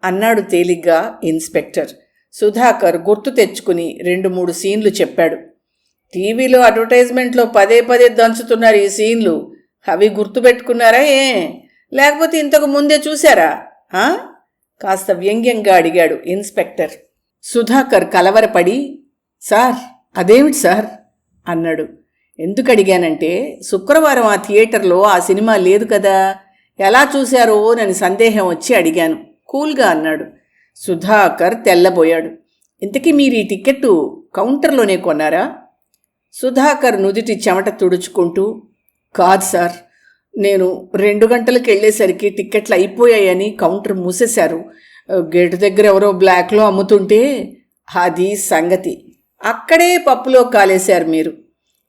అన్నాడు తేలిగ్గా ఇన్స్పెక్టర్. సుధాకర్ గుర్తు తెచ్చుకుని 2-3 సీన్లు చెప్పాడు. టీవీలో అడ్వర్టైజ్మెంట్లో పదే దంచుతున్నారు ఈ సీన్లు. అవి గుర్తుపెట్టుకున్నారా లేకపోతే ఇంతకు ముందే చూశారా? కాస్త వ్యంగ్యంగా అడిగాడు ఇన్స్పెక్టర్. సుధాకర్ కలవరపడి, సార్ అదేమిటి సార్ అన్నాడు. ఎందుకు అడిగానంటే, శుక్రవారం ఆ థియేటర్లో ఆ సినిమా లేదు కదా, ఎలా చూశారో నని సందేహం వచ్చి అడిగాను కూల్గా అన్నాడు. సుధాకర్ తెల్లబోయాడు. ఇంతకీ మీరు ఈ టిక్కెట్టు కౌంటర్లోనే కొన్నారా? సుధాకర్ నుదిటి చెమట తుడుచుకుంటూ, కాదు సార్, నేను 2 గంటలకు వెళ్ళేసరికి టిక్కెట్లు అయిపోయాయని కౌంటర్ మూసేశారు. గేటు దగ్గర ఎవరో బ్లాక్లో అమ్ముతుంటే అది సంగతి. అక్కడే పప్పులో కాలేశారు మీరు.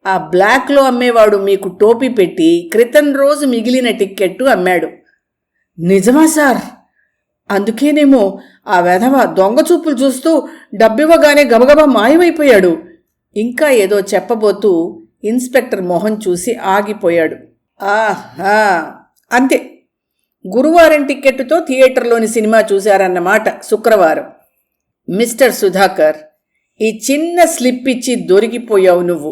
ఆ బ్లాక్లో అమ్మేవాడు మీకు టోపీ పెట్టి క్రితం రోజు మిగిలిన టిక్కెట్టు అమ్మాడు. నిజమా సార్? అందుకేనేమో ఆ వెధవ దొంగ చూపులు చూస్తూ డబ్బివ్వగానే గబగబా మాయమైపోయాడు. ఇంకా ఏదో చెప్పబోతూ ఇన్స్పెక్టర్ మొహం చూసి ఆగిపోయాడు. అంతే, గురువారం టిక్కెట్టుతో థియేటర్లోని సినిమా చూశారన్నమాట శుక్రవారం. మిస్టర్ సుధాకర్, ఈ చిన్న స్లిప్ ఇచ్చి దొరికిపోయావు నువ్వు.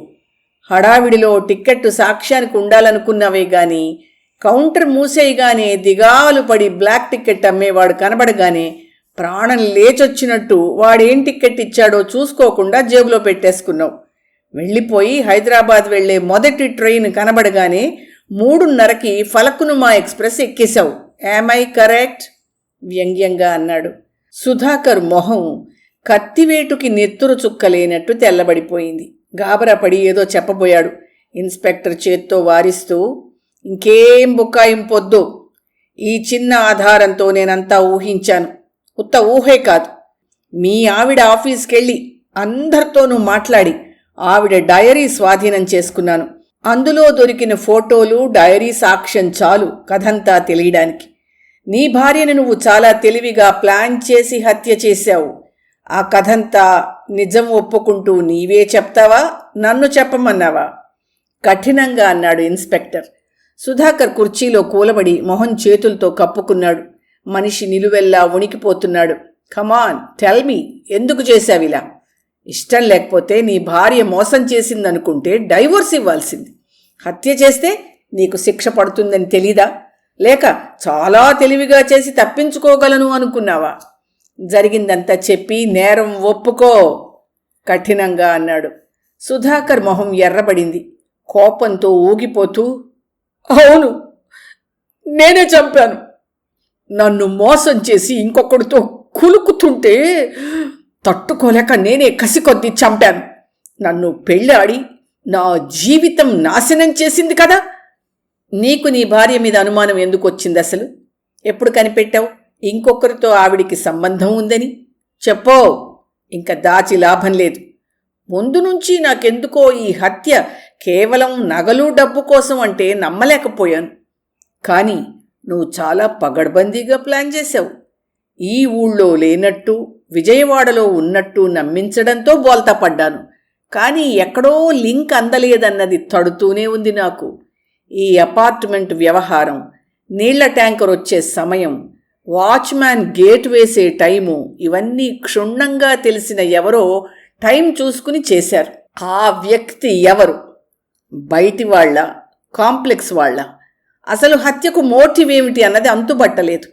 హడావిడిలో టిక్కెట్టు సాక్ష్యానికి ఉండాలనుకున్నావే గాని, కౌంటర్ మూసేయగానే దిగాలు పడి బ్లాక్ టిక్కెట్ అమ్మేవాడు కనబడగానే ప్రాణం లేచొచ్చినట్టు వాడేం టిక్కెట్ ఇచ్చాడో చూసుకోకుండా జేబులో పెట్టేసుకున్నావు. వెళ్ళిపోయి హైదరాబాద్ వెళ్లే మొదటి ట్రైన్ కనబడగానే 3:30కి ఫలక్నుమా ఎక్స్ప్రెస్ ఎక్కేశావు. I correct? వ్యంగ్యంగా అన్నాడు. సుధాకర్ మొహం కత్తివేటుకి నెత్తురు చుక్కలేనట్టు తెల్లబడిపోయింది. గాబరాపడి ఏదో చెప్పబోయాడు. ఇన్స్పెక్టర్ చేత్తో వారిస్తూ, ఇంకేం బుకాయింపొద్దు. ఈ చిన్న ఆధారంతో నేనంతా ఊహించాను. ఉత్త ఊహే కాదు, మీ ఆవిడ ఆఫీస్కెళ్ళి అందరితోనూ మాట్లాడి ఆవిడ డయరీ స్వాధీనం చేసుకున్నాను. అందులో దొరికిన ఫోటోలు, డయరీ సాక్ష్యం చాలు కథంతా తెలియడానికి. నీ భార్యను నువ్వు చాలా తెలివిగా ప్లాన్ చేసి హత్య చేశావు. ఆ కథంతా నిజం ఒప్పుకుంటూ నీవే చెప్తావా, నన్ను చెప్పమన్నావా? కఠినంగా అన్నాడు ఇన్స్పెక్టర్. సుధాకర్ కుర్చీలో కూలబడి మొహం చేతులతో కప్పుకున్నాడు. మనిషి నిలువెల్లా ఉణికిపోతున్నాడు. కమాన్, టెల్ మీ, ఎందుకు చేశావిలా? ఇష్టం లేకపోతే నీ భార్య మోసం చేసిందనుకుంటే డైవోర్స్ ఇవ్వాల్సింది. హత్య చేస్తే నీకు శిక్ష పడుతుందని తెలీదా? లేక చాలా తెలివిగా చేసి తప్పించుకోగలను అనుకున్నావా? జరిగిందంతా చెప్పి నేరం ఒప్పుకో, కఠినంగా అన్నాడు. సుధాకర్ మొహం ఎర్రబడింది. కోపంతో ఊగిపోతూ, అవును, నేనే చంపాను. నన్ను మోసం చేసి ఇంకొకడితో కులుకుతుంటే తట్టుకోలేక నేనే కసికొద్దీ చంపాను. నన్ను పెళ్ళాడి నా జీవితం నాశనం చేసింది కదా. నీకు నీ భార్య మీద అనుమానం ఎందుకు వచ్చింది అసలు? ఎప్పుడు కనిపెట్టావు ఇంకొకరితో ఆవిడికి సంబంధం ఉందని? చెప్పో, ఇంకా దాచి లాభం లేదు. ముందు నుంచి నాకెందుకో ఈ హత్య కేవలం నగలు డబ్బు కోసం అంటే నమ్మలేకపోయాను. కానీ నువ్వు చాలా పగడ్బందీగా ప్లాన్ చేశావు. ఈ ఊళ్ళో లేనట్టు విజయవాడలో ఉన్నట్టు నమ్మించడంతో బోల్తా పడ్డాను. కానీ ఎక్కడో లింక్ అందలేదన్నది తడుతూనే ఉంది నాకు. ఈ అపార్ట్మెంట్ వ్యవహారం, నీళ్ల ట్యాంకర్ వచ్చే సమయం, వాచ్మ్యాన్ గేట్ వేసే టైము, ఇవన్నీ క్షుణ్ణంగా తెలిసిన ఎవరో టైం చూసుకుని చేశారు. ఆ వ్యక్తి ఎవరు? బయటి వాళ్ళ, కాంప్లెక్స్ వాళ్ళ? అసలు హత్యకు మోటివ్ ఏమిటి అన్నది అంతుబట్టలేదు.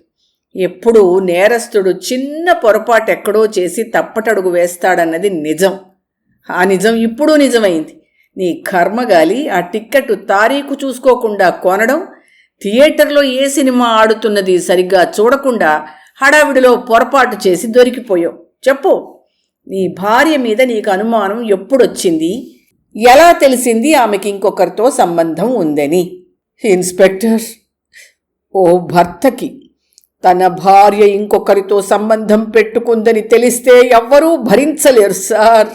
ఎప్పుడూ నేరస్తుడు చిన్న పొరపాటు ఎక్కడో చేసి తప్పటడుగు వేస్తాడన్నది నిజం. ఆ నిజం ఇప్పుడు నిజమైంది. నీ కర్మగాలి ఆ టిక్కెట్ తారీఖు చూసుకోకుండా కొనడం, థియేటర్లో ఏ సినిమా ఆడుతున్నది సరిగ్గా చూడకుండా హడావిడిలో పొరపాటు చేసి దొరికిపోయావు. చెప్పు, నీ భార్య మీద నీకు అనుమానం ఎప్పుడొచ్చింది? ఎలా తెలిసింది ఆమెకి ఇంకొకరితో సంబంధం ఉందని? ఇన్స్పెక్టర్, ఓ భర్తకి తన భార్య ఇంకొకరితో సంబంధం పెట్టుకుందని తెలిస్తే ఎవ్వరూ భరించలేరు సార్.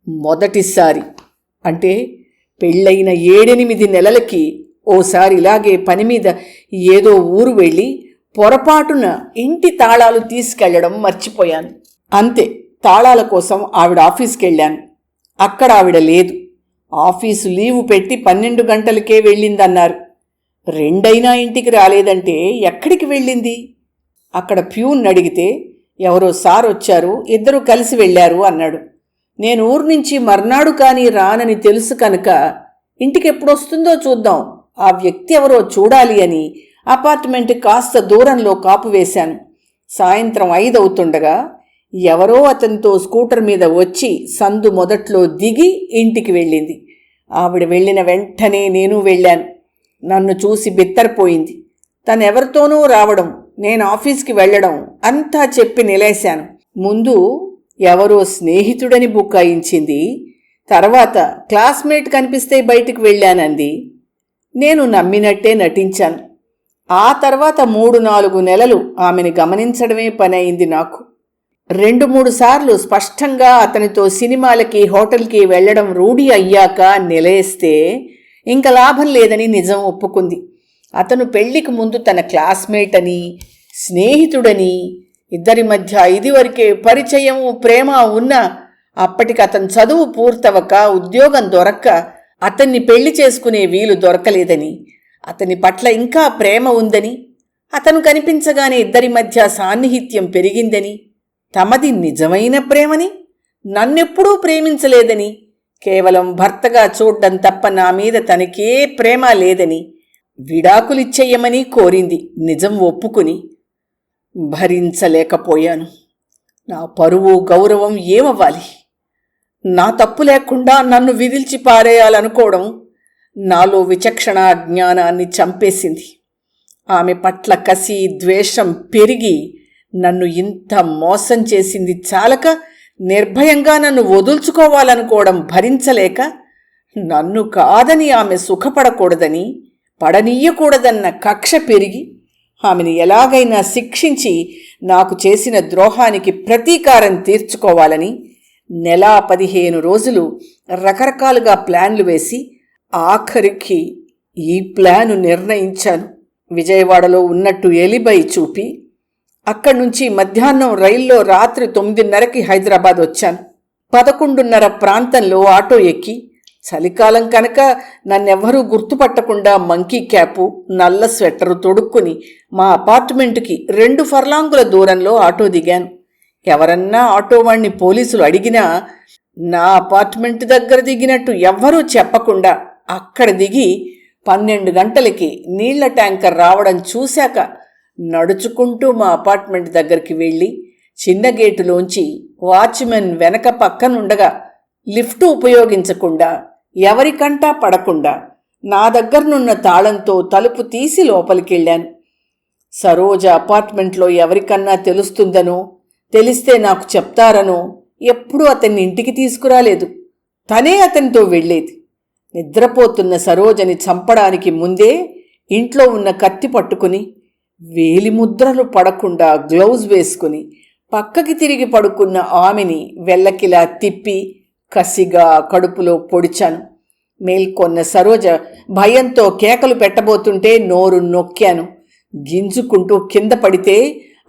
మొదటిసారి అంటే పెళ్ళైన 7-8 నెలలకి ఓసారి ఇలాగే పని మీద ఏదో ఊరు వెళ్ళి పొరపాటున ఇంటి తాళాలు తీసుకెళ్లడం మర్చిపోయాను. అంతే, తాళాల కోసం ఆవిడ ఆఫీస్కి వెళ్ళాను. అక్కడ ఆవిడ లేదు. ఆఫీసు లీవు పెట్టి 12 గంటలకే వెళ్ళిందన్నారు. 2 అయినా ఇంటికి రాలేదంటే ఎక్కడికి వెళ్ళింది? అక్కడ ప్యూన్ అడిగితే ఎవరో సార్ వచ్చారు, ఇద్దరు కలిసి వెళ్ళారు అన్నాడు. నేను ఊరు నుంచి మర్నాడు కానీ రానని తెలుసు కనుక ఇంటికి ఎప్పుడొస్తుందో చూద్దాం, ఆ వ్యక్తి ఎవరో చూడాలి అని అపార్ట్మెంట్ కాస్త దూరంలో కాపు వేశాను. సాయంత్రం 5 అవుతుండగా ఎవరో అతనితో స్కూటర్ మీద వచ్చి సందు మొదట్లో దిగి ఇంటికి వెళ్ళింది. ఆవిడ వెళ్ళిన వెంటనే నేను వెళ్ళాను. నన్ను చూసి బిత్తరపోయింది. తనెవరితోనూ రావడం, నేను ఆఫీస్కి వెళ్ళడం అంతా చెప్పి నిలేశాను. ముందు ఎవరో స్నేహితుడని బుకాయించింది. తర్వాత క్లాస్మేట్ కనిపిస్తే బయటికి వెళ్ళానంది. నేను నమ్మినట్టే నటించాను. ఆ తర్వాత 3-4 నెలలు ఆమెను గమనించడమే పని అయింది నాకు. 2-3 సార్లు స్పష్టంగా అతనితో సినిమాలకి, హోటల్కి వెళ్లడం రూఢి అయ్యాక నిలేస్తే ఇంక లాభం లేదని నిజం ఒప్పుకుంది. అతను పెళ్లికి ముందు తన క్లాస్మేట్ అని, స్నేహితుడని, ఇద్దరి మధ్య ఇదివరకే పరిచయం, ప్రేమ ఉన్నా అప్పటికి అతను చదువు పూర్తవక, ఉద్యోగం దొరక్క అతన్ని పెళ్లి చేసుకునే వీలు దొరకలేదని, అతని పట్ల ఇంకా ప్రేమ ఉందని, అతను కనిపించగానే ఇద్దరి మధ్య సాన్నిహిత్యం పెరిగిందని, తమది నిజమైన ప్రేమని, నన్నెప్పుడూ ప్రేమించలేదని, కేవలం భర్తగా చూడ్డం తప్ప నా మీద తనకే ప్రేమ లేదని, విడాకులిచ్చేయమని కోరింది. నిజం ఒప్పుకుని భరించలేకపోయాను. నా పరువు, గౌరవం ఏమవ్వాలి? నా తప్పు లేకుండా నన్ను విదిల్చి పారేయాలనుకోవడం నాలో విచక్షణ జ్ఞానాన్ని చంపేసింది. ఆమె పట్ల కసి, ద్వేషం పెరిగి నన్ను ఇంత మోసం చేసింది చాలక నిర్భయంగా నన్ను వదుల్చుకోవాలనుకోవడం భరించలేక, నన్ను కాదని ఆమె సుఖపడకూడదని, పడనీయకూడదన్న కక్ష పెరిగి ఆమెను ఎలాగైనా శిక్షించి నాకు చేసిన ద్రోహానికి ప్రతీకారం తీర్చుకోవాలని 15 రోజులు రకరకాలుగా ప్లాన్లు వేసి ఆఖరికి ఈ ప్లాను నిర్ణయించాను. విజయవాడలో ఉన్నట్టు ఎలిబై చూపి అక్కడి నుంచి మధ్యాహ్నం రైల్లో రాత్రి 9:30కి హైదరాబాద్ వచ్చాను. 11:30 ప్రాంతంలో ఆటో ఎక్కి, చలికాలం కనుక నన్నెవ్వరూ గుర్తుపట్టకుండా మంకీ క్యాపు, నల్ల స్వెట్టరు తొడుక్కుని మా అపార్ట్మెంటుకి 2 ఫర్లాంగుల దూరంలో ఆటో దిగాను. ఎవరన్నా ఆటోవాణ్ణి పోలీసులు అడిగినా నా అపార్ట్మెంట్ దగ్గర దిగినట్టు ఎవ్వరూ చెప్పకుండా అక్కడ దిగి 12 గంటలకి నీళ్ల ట్యాంకర్ రావడం చూశాక నడుచుకుంటూ మా అపార్ట్మెంట్ దగ్గరికి వెళ్ళి చిన్న గేటులోంచి వాచ్మెన్ వెనక పక్కనుండగా లిఫ్ట్ ఉపయోగించకుండా ఎవరికంటా పడకుండా నా దగ్గరనున్న తాళంతో తలుపు తీసి లోపలికెళ్ళాను. సరోజ అపార్ట్మెంట్లో ఎవరికన్నా తెలుస్తుందనో, తెలిస్తే నాకు చెప్తారనో ఎప్పుడూ అతన్ని ఇంటికి తీసుకురాలేదు. తనే అతనితో వెళ్ళేది. నిద్రపోతున్న సరోజని చంపడానికి ముందే ఇంట్లో ఉన్న కత్తి పట్టుకుని వేలిముద్రలు పడకుండా గ్లౌజ్ వేసుకుని పక్కకి తిరిగి పడుకున్న ఆమెని వెల్లకిలా తిప్పి కసిగా కడుపులో పొడిచాను. మేల్కొన్న సరోజ భయంతో కేకలు పెట్టబోతుంటే నోరు నొక్కాను. గింజుకుంటూ కింద పడితే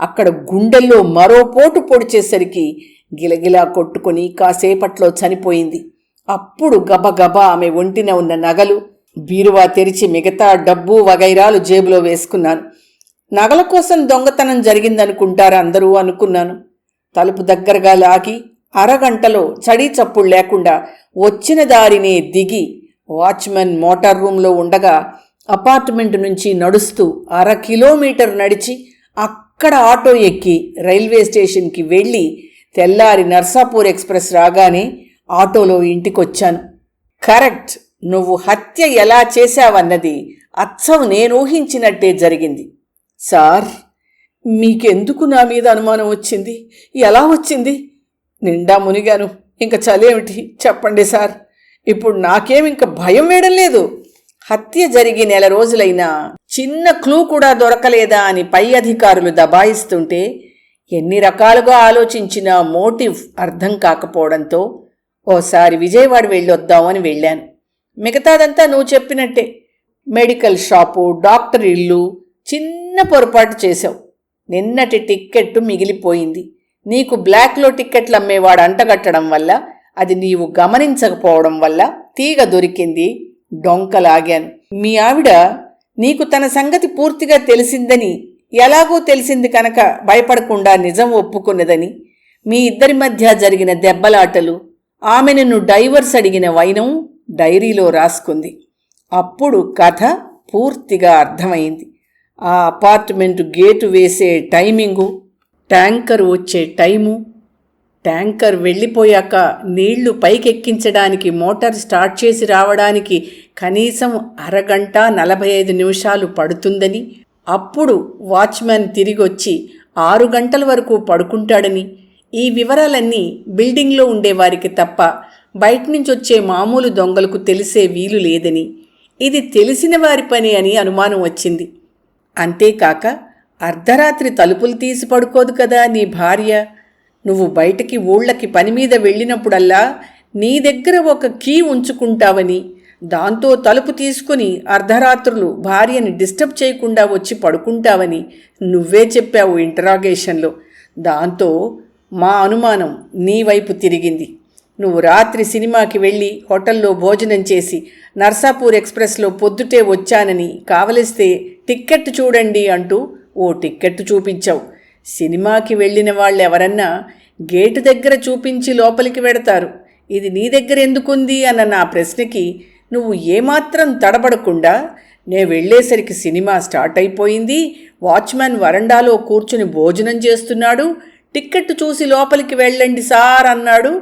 అక్కడ గుండెల్లో మరో పోటు పొడిచేసరికి గిలగిలా కొట్టుకుని కాసేపట్లో చనిపోయింది. అప్పుడు గబగబా ఆమె ఒంటిన ఉన్న నగలు, బీరువా తెరిచి మిగతా డబ్బు వగైరాలు జేబులో వేసుకున్నాను. నగల కోసం దొంగతనం జరిగిందనుకుంటారా అందరూ అనుకున్నాను. తలుపు దగ్గరగా లాగి అరగంటలో చడీ చప్పుడు లేకుండా వచ్చిన దారినే దిగి వాచ్మెన్ మోటార్ రూంలో ఉండగా అపార్ట్మెంట్ నుంచి నడుస్తూ 1/2 కిలోమీటర్ నడిచి అక్కడ ఆటో ఎక్కి రైల్వే స్టేషన్కి వెళ్ళి తెల్లారి నర్సాపూర్ ఎక్స్ప్రెస్ రాగానే ఆటోలో ఇంటికొచ్చాను. కరెక్ట్, నువ్వు హత్య ఎలా చేశావన్నది అచ్చం నేను ఊహించినట్టే జరిగింది. సార్, మీకెందుకు నా మీద అనుమానం వచ్చింది? ఎలా వచ్చింది? నిండా మునిగాను, ఇంక చలేమిటి చెప్పండి సార్. ఇప్పుడు నాకేమింక భయం వేయడం లేదు. హత్య జరిగి 1 నెల రోజులైనా చిన్న క్లూ కూడా దొరకలేదా అని పై అధికారులు దబాయిస్తుంటే ఎన్ని రకాలుగా ఆలోచించినా మోటివ్ అర్థం కాకపోవడంతో ఓసారి విజయవాడ వెళ్ళొద్దామని వెళ్ళాను. మిగతాదంతా నువ్వు చెప్పినట్టే. మెడికల్ షాపు, డాక్టర్ ఇల్లు. చిన్న పొరపాటు చేశావు. నిన్నటి టిక్కెట్టు మిగిలిపోయింది. నీకు బ్లాక్లో టిక్కెట్లు అమ్మేవాడు అంటగట్టడం వల్ల, అది నీవు గమనించకపోవడం వల్ల తీగ దొరికింది. డొంకలాగాను. మీ ఆవిడ నీకు తన సంగతి పూర్తిగా తెలిసిందని, ఎలాగో తెలిసింది కనుక భయపడకుండా నిజం ఒప్పుకున్నదని, మీ ఇద్దరి మధ్య జరిగిన దెబ్బలాటలు, ఆమె నిన్ను డైవర్స్ అడిగిన వైనం డైరీలో రాసుకుంది. అప్పుడు కథ పూర్తిగా అర్థమైంది. ఆ అపార్ట్మెంటు గేటు వేసే టైమింగు, ట్యాంకర్ వచ్చే టైము, ట్యాంకర్ వెళ్ళిపోయాక నీళ్లు పైకెక్కించడానికి మోటార్ స్టార్ట్ చేసి రావడానికి కనీసం 1 గంట 45 నిమిషాలు పడుతుందని, అప్పుడు వాచ్మెన్ తిరిగొచ్చి 6 గంటల వరకు పడుకుంటాడని, ఈ వివరాలన్నీ బిల్డింగ్లో ఉండేవారికి తప్ప బయటనుంచొచ్చే మామూలు దొంగలకు తెలిసే వీలు లేదని, ఇది తెలిసిన వారి పని అని అనుమానం వచ్చింది. అంతేకాక అర్ధరాత్రి తలుపులు తీసి పడుకోదు కదా నీ భార్య. నువ్వు బయటికి ఊళ్ళకి పనిమీద వెళ్ళినప్పుడల్లా నీ దగ్గర ఒక కీ ఉంచుకుంటావని, దాంతో తలుపు తీసుకుని అర్ధరాత్రులు భార్యని డిస్టర్బ్ చేయకుండా వచ్చి పడుకుంటావని నువ్వే చెప్పావు ఇంటరాగేషన్లో. దాంతో మా అనుమానం నీ వైపు తిరిగింది. నువ్వు రాత్రి సినిమాకి వెళ్ళి హోటల్లో భోజనం చేసి నర్సాపూర్ ఎక్స్ప్రెస్లో పొద్దుటే వచ్చానని, కావలిస్తే టిక్కెట్ చూడండి అంటూ ఓ టిక్కెట్ చూపించావు. సినిమాకి వెళ్ళిన వాళ్ళు ఎవరన్నా గేటు దగ్గర చూపించి లోపలికి వెడతారు. ఇది నీ దగ్గర ఎందుకుంది అన్న నా ప్రశ్నకి నువ్వు ఏమాత్రం తడబడకుండా, నే వెళ్ళేసరికి సినిమా స్టార్ట్ అయిపోయింది, వాచ్మెన్ వరండాలో కూర్చుని భోజనం చేస్తున్నాడు, టిక్కెట్ చూసి లోపలికి వెళ్ళండి సార్ అన్నాడు,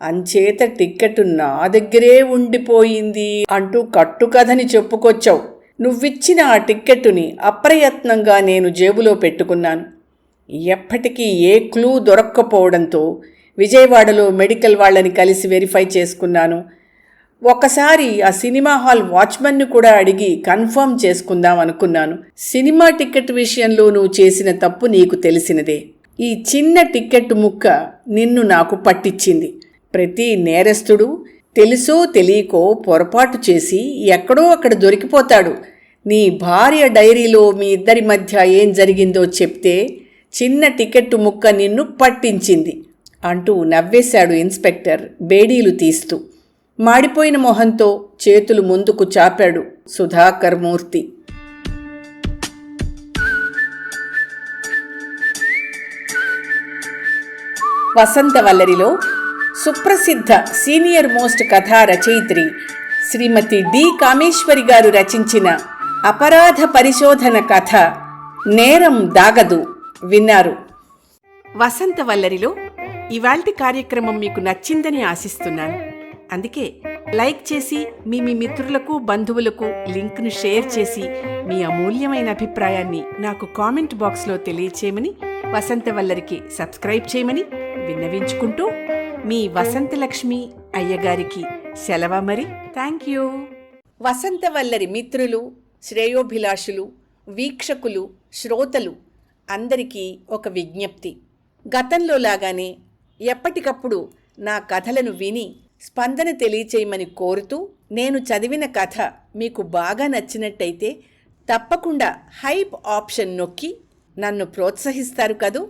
అంచేత టిక్కెట్ నా దగ్గరే ఉండిపోయింది అంటూ కట్టుకథని చెప్పుకొచ్చావు. నువ్విచ్చిన ఆ టిక్కెట్టుని అప్రయత్నంగా నేను జేబులో పెట్టుకున్నాను. ఎప్పటికీ ఏ క్లూ దొరక్కపోవడంతో విజయవాడలో మెడికల్ వాళ్ళని కలిసి వెరిఫై చేసుకున్నాను. ఒకసారి ఆ సినిమా హాల్ వాచ్మెన్ను కూడా అడిగి కన్ఫర్మ్ చేసుకుందాం అనుకున్నాను. సినిమా టిక్కెట్ విషయంలో నువ్వు చేసిన తప్పు నీకు తెలిసినదే. ఈ చిన్న టిక్కెట్ ముక్క నిన్ను నాకు పట్టించింది. ప్రతి నేరస్తుడు తెలుసో తెలియకో పొరపాటు చేసి ఎక్కడో అక్కడ దొరికిపోతాడు. నీ భార్య డైరీలో మీ ఇద్దరి మధ్య ఏం జరిగిందో చెప్తే చిన్న టికెట్టు ముక్క నిన్ను పట్టించింది అంటూ నవ్వేశాడు ఇన్స్పెక్టర్ బేడీలు తీస్తూ. మాడిపోయిన మొహంతో చేతులు ముందుకు చాపాడు సుధాకర్ మూర్తి. వసంతవల్లరిలో సుప్రసిద్ధ సీనియర్ మోస్ట్ కథా రచయిత్రి శ్రీమతి డి కామేశ్వరి గారు రచించిన అపరాధ పరిశోధన కథ నేరం దాగదు విన్నారు. వసంతవల్లరిలో ఇవాల్టి కార్యక్రమం మీకు నచ్చిందని ఆశిస్తున్నాను. అందుకే లైక్ చేసి మీ మిత్రులకు బంధువులకు లింక్ను షేర్ చేసి మీ అమూల్యమైన అభిప్రాయాన్ని నాకు కామెంట్ బాక్స్లో తెలియచేయమని, వసంతవల్లరికి సబ్స్క్రైబ్ చేయమని విన్నవించుకుంటూ మీ వసంతలక్ష్మి అయ్యగారికి సెలవు మరి. Thank you. వసంతవల్లరి మిత్రులు, శ్రేయోభిలాషులు, వీక్షకులు, శ్రోతలు అందరికీ ఒక విజ్ఞప్తి. గతంలో లాగానే ఎప్పటికప్పుడు నా కథలను విని స్పందన తెలియచేయమని కోరుతూ, నేను చదివిన కథ మీకు బాగా నచ్చినట్టయితే తప్పకుండా హైప్ ఆప్షన్ నొక్కి నన్ను ప్రోత్సహిస్తారు కదూ.